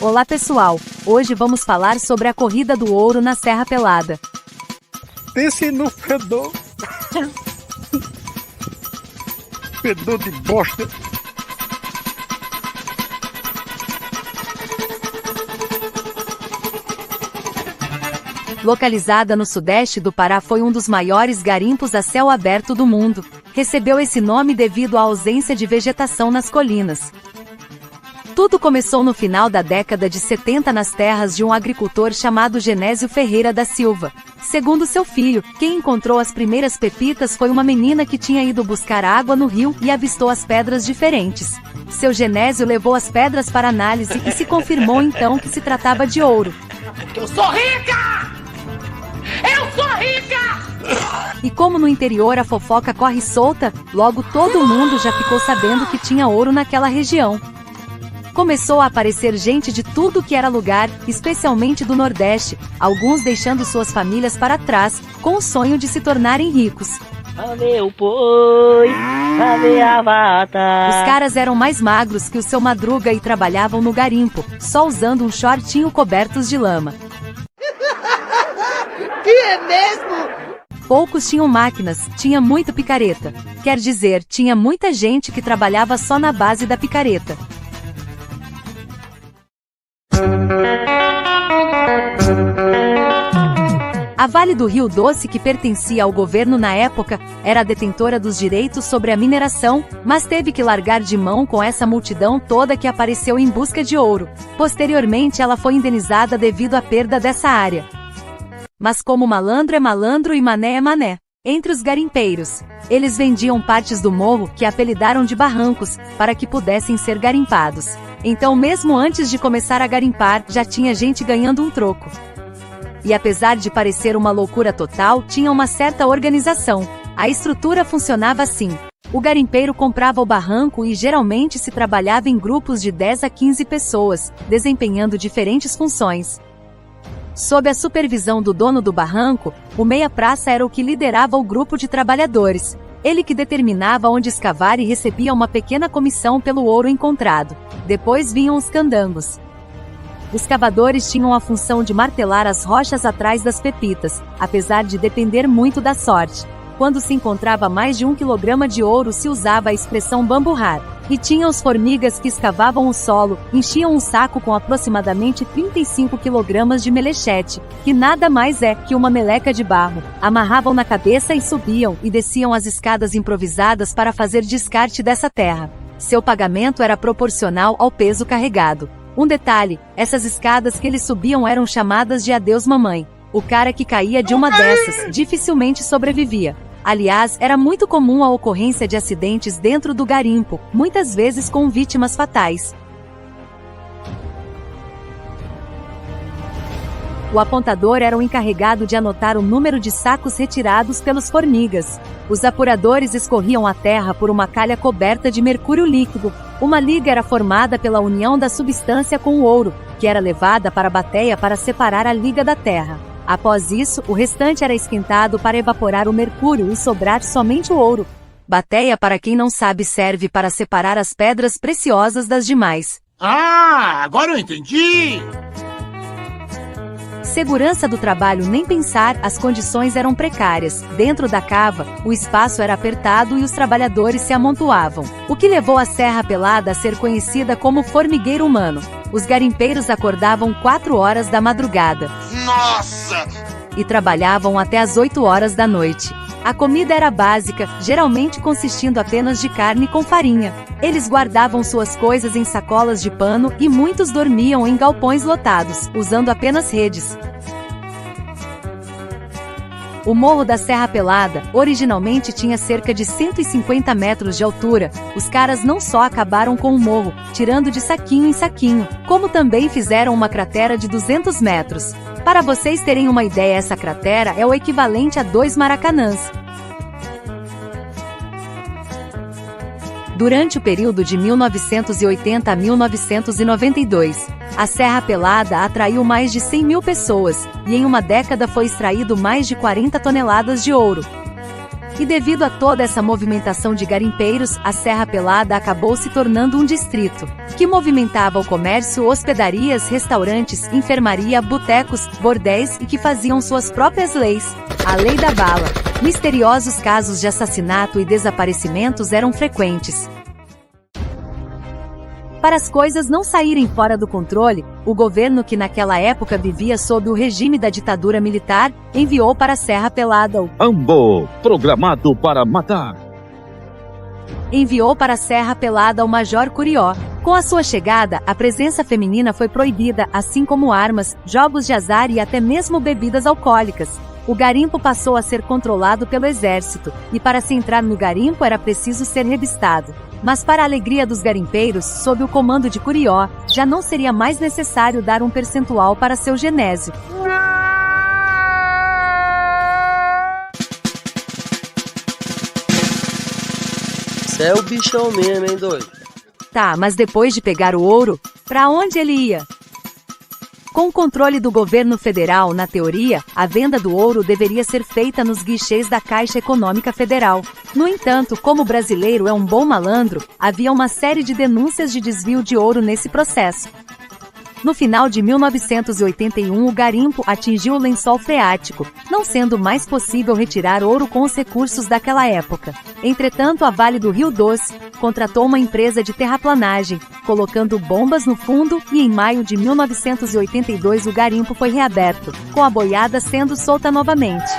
Olá pessoal, hoje vamos falar sobre a corrida do ouro na Serra Pelada. Pense no fedor. Fedor de bosta. Localizada no sudeste do Pará, foi um dos maiores garimpos a céu aberto do mundo. Recebeu esse nome devido à ausência de vegetação nas colinas. Tudo começou no final da década de 70 nas terras de um agricultor chamado Genésio Ferreira da Silva. Segundo seu filho, quem encontrou as primeiras pepitas foi uma menina que tinha ido buscar água no rio e avistou as pedras diferentes. Seu Genésio levou as pedras para análise e se confirmou então que se tratava de ouro. Eu sou rica! Eu sou rica! E como no interior a fofoca corre solta, logo todo mundo já ficou sabendo que tinha ouro naquela região. Começou a aparecer gente de tudo que era lugar, especialmente do Nordeste, alguns deixando suas famílias para trás, com o sonho de se tornarem ricos. Cadê o boi? Cadê a vaca? Os caras eram mais magros que o seu Madruga e trabalhavam no garimpo, só usando um shortinho cobertos de lama. Que é mesmo? Poucos tinham máquinas, tinha muito picareta. Quer dizer, tinha muita gente que trabalhava só na base da picareta. A Vale do Rio Doce, que pertencia ao governo na época, era a detentora dos direitos sobre a mineração, mas teve que largar de mão com essa multidão toda que apareceu em busca de ouro. Posteriormente ela foi indenizada devido à perda dessa área. Mas como malandro é malandro e mané é mané. Entre os garimpeiros, eles vendiam partes do morro, que apelidaram de barrancos, para que pudessem ser garimpados. Então mesmo antes de começar a garimpar, já tinha gente ganhando um troco. E apesar de parecer uma loucura total, tinha uma certa organização. A estrutura funcionava assim. O garimpeiro comprava o barranco e geralmente se trabalhava em grupos de 10 a 15 pessoas, desempenhando diferentes funções. Sob a supervisão do dono do barranco, o meia-praça era o que liderava o grupo de trabalhadores. Ele que determinava onde escavar e recebia uma pequena comissão pelo ouro encontrado. Depois vinham os candangos. Os cavadores tinham a função de martelar as rochas atrás das pepitas, apesar de depender muito da sorte. Quando se encontrava mais de 1 quilograma de ouro, se usava a expressão bamburrar. E tinha os formigas que escavavam o solo, enchiam um saco com aproximadamente 35 quilogramas de melechete, que nada mais é que uma meleca de barro, amarravam na cabeça e subiam e desciam as escadas improvisadas para fazer descarte dessa terra. Seu pagamento era proporcional ao peso carregado. Um detalhe, essas escadas que eles subiam eram chamadas de adeus mamãe. O cara que caía de uma dessas dificilmente sobrevivia. Aliás, era muito comum a ocorrência de acidentes dentro do garimpo, muitas vezes com vítimas fatais. O apontador era o encarregado de anotar o número de sacos retirados pelos formigas. Os apuradores escorriam a terra por uma calha coberta de mercúrio líquido. Uma liga era formada pela união da substância com o ouro, que era levada para a bateia para separar a liga da terra. Após isso, o restante era esquentado para evaporar o mercúrio e sobrar somente o ouro. Bateia, para quem não sabe, serve para separar as pedras preciosas das demais. Ah, agora eu entendi! Segurança do trabalho nem pensar, as condições eram precárias. Dentro da cava, o espaço era apertado e os trabalhadores se amontoavam, o que levou a Serra Pelada a ser conhecida como formigueiro humano. Os garimpeiros acordavam 4 horas da madrugada. Nossa! E trabalhavam até as 8 horas da noite. A comida era básica, geralmente consistindo apenas de carne com farinha. Eles guardavam suas coisas em sacolas de pano e muitos dormiam em galpões lotados, usando apenas redes. O Morro da Serra Pelada, originalmente tinha cerca de 150 metros de altura. Os caras não só acabaram com o morro, tirando de saquinho em saquinho, como também fizeram uma cratera de 200 metros. Para vocês terem uma ideia, essa cratera é o equivalente a 2 Maracanãs. Durante o período de 1980 a 1992, a Serra Pelada atraiu mais de 100 mil pessoas, e em uma década foi extraído mais de 40 toneladas de ouro. E devido a toda essa movimentação de garimpeiros, a Serra Pelada acabou se tornando um distrito, que movimentava o comércio, hospedarias, restaurantes, enfermaria, botecos, bordéis e que faziam suas próprias leis. A Lei da Bala. Misteriosos casos de assassinato e desaparecimentos eram frequentes. Para as coisas não saírem fora do controle, o governo, que naquela época vivia sob o regime da ditadura militar, enviou para a Serra Pelada o Rambo, programado para matar. Enviou para a Serra Pelada o Major Curió. Com a sua chegada, a presença feminina foi proibida, assim como armas, jogos de azar e até mesmo bebidas alcoólicas. O garimpo passou a ser controlado pelo exército, e para se entrar no garimpo era preciso ser revistado. Mas para a alegria dos garimpeiros, sob o comando de Curió, já não seria mais necessário dar um percentual para seu Genésio. Cê é o bichão mesmo, hein, doido? Tá, mas depois de pegar o ouro, pra onde ele ia? Com o controle do governo federal, na teoria, a venda do ouro deveria ser feita nos guichês da Caixa Econômica Federal. No entanto, como o brasileiro é um bom malandro, havia uma série de denúncias de desvio de ouro nesse processo. No final de 1981, o garimpo atingiu o lençol freático, não sendo mais possível retirar ouro com os recursos daquela época. Entretanto, a Vale do Rio Doce contratou uma empresa de terraplanagem, colocando bombas no fundo, e em maio de 1982 o garimpo foi reaberto, com a boiada sendo solta novamente.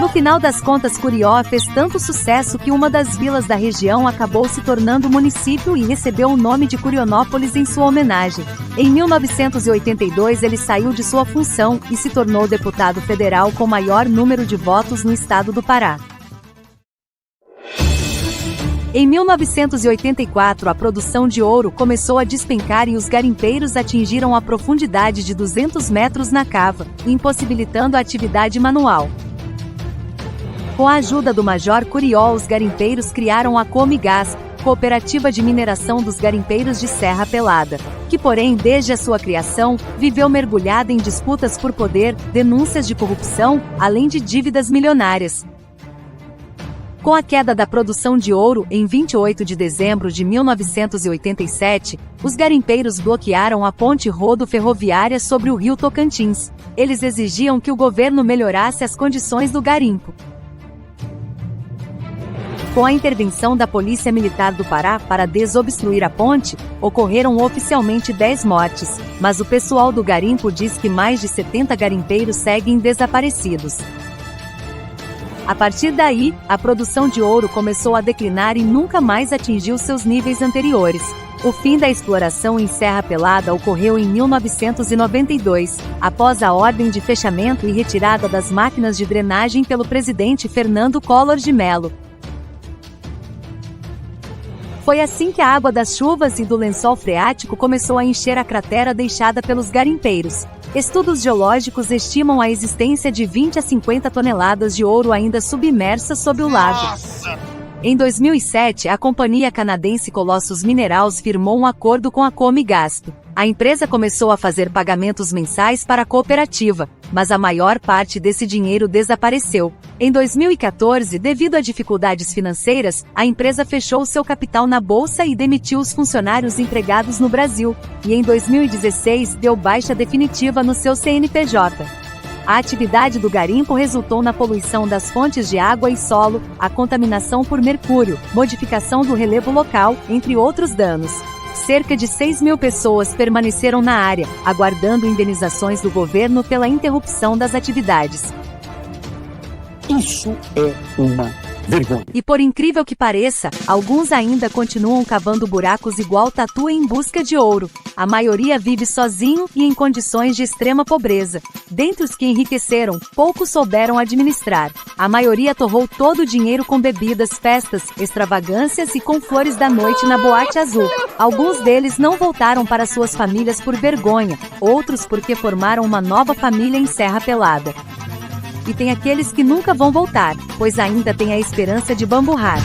No final das contas, Curió fez tanto sucesso que uma das vilas da região acabou se tornando município e recebeu o nome de Curionópolis em sua homenagem. Em 1982 ele saiu de sua função e se tornou deputado federal com maior número de votos no estado do Pará. Em 1984, a produção de ouro começou a despencar e os garimpeiros atingiram a profundidade de 200 metros na cava, impossibilitando a atividade manual. Com a ajuda do Major Curió, os garimpeiros criaram a Comigás, Cooperativa de Mineração dos Garimpeiros de Serra Pelada, que porém, desde a sua criação, viveu mergulhada em disputas por poder, denúncias de corrupção, além de dívidas milionárias. Com a queda da produção de ouro, em 28 de dezembro de 1987, os garimpeiros bloquearam a ponte rodo-ferroviária sobre o rio Tocantins. Eles exigiam que o governo melhorasse as condições do garimpo. Com a intervenção da Polícia Militar do Pará para desobstruir a ponte, ocorreram oficialmente 10 mortes, mas o pessoal do garimpo diz que mais de 70 garimpeiros seguem desaparecidos. A partir daí, a produção de ouro começou a declinar e nunca mais atingiu seus níveis anteriores. O fim da exploração em Serra Pelada ocorreu em 1992, após a ordem de fechamento e retirada das máquinas de drenagem pelo presidente Fernando Collor de Mello. Foi assim que a água das chuvas e do lençol freático começou a encher a cratera deixada pelos garimpeiros. Estudos geológicos estimam a existência de 20 a 50 toneladas de ouro ainda submersas sob o lago. Nossa! Em 2007, a companhia canadense Colossus Minerals firmou um acordo com a Comigás. A empresa começou a fazer pagamentos mensais para a cooperativa, mas a maior parte desse dinheiro desapareceu. Em 2014, devido a dificuldades financeiras, a empresa fechou seu capital na bolsa e demitiu os funcionários empregados no Brasil, e em 2016 deu baixa definitiva no seu CNPJ. A atividade do garimpo resultou na poluição das fontes de água e solo, a contaminação por mercúrio, modificação do relevo local, entre outros danos. Cerca de 6.000 pessoas permaneceram na área, aguardando indenizações do governo pela interrupção das atividades. Isso é uma vergonha. E por incrível que pareça, alguns ainda continuam cavando buracos igual tatu em busca de ouro. A maioria vive sozinho e em condições de extrema pobreza. Dentre os que enriqueceram, poucos souberam administrar. A maioria torrou todo o dinheiro com bebidas, festas, extravagâncias e com flores da noite na Boate Azul. Alguns deles não voltaram para suas famílias por vergonha, outros porque formaram uma nova família em Serra Pelada. e tem aqueles que nunca vão voltar, pois ainda tem a esperança de bamburrar.